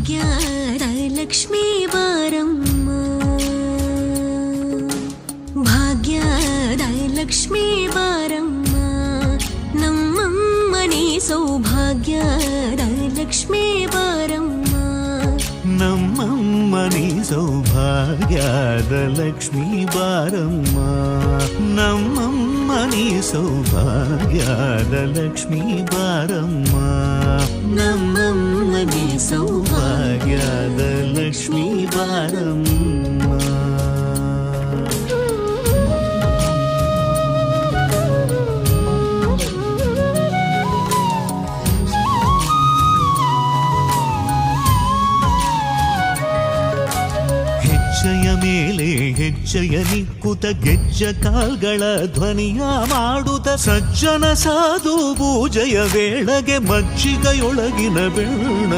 ಭಾಗ್ಯದ ಲಕ್ಷ್ಮೀ ಬಾರಮ್ಮ, ಭಾಗ್ಯದ ಲಕ್ಷ್ಮೀ ಬಾರಮ್ಮ, ನಮ್ಮಮ್ಮನಿ ಸೌಭಾಗ್ಯದ ಲಕ್ಷ್ಮೀ ಬಾರಮ್ಮ, ನಮ್ಮಮ್ಮನಿ ಸೌಭಾಗ್ಯದ ಲಕ್ಷ್ಮೀ ಬಾರಮ್ಮ, ನಮ್ಮಮ್ಮನಿ ಸೌಭಾಗ್ಯದ ಲಕ್ಷ್ಮೀ ಬಾರಮ್ಮ, ನಮ್ಮಮ್ಮನಿ ಸೌಭಾಗ್ಯದ ಲಕ್ಷ್ಮೀ ಬಾರಮ್ಮ. ಹೆಜ್ಜೆಯ ಮೇಲೆ ಹೆಜ್ಜೆಯ ನಿಕ್ಕುತ ಗೆಜ್ಜ ಕಾಲ್ಗಳ ಧ್ವನಿಯ ಮಾಡುತ್ತ ಸಜ್ಜನ ಸಾಧು ಪೂಜೆಯ ವೇಳೆಗೆ ಮಜ್ಜಿಗೆಯೊಳಗಿನ ಬೆಣ್ಣ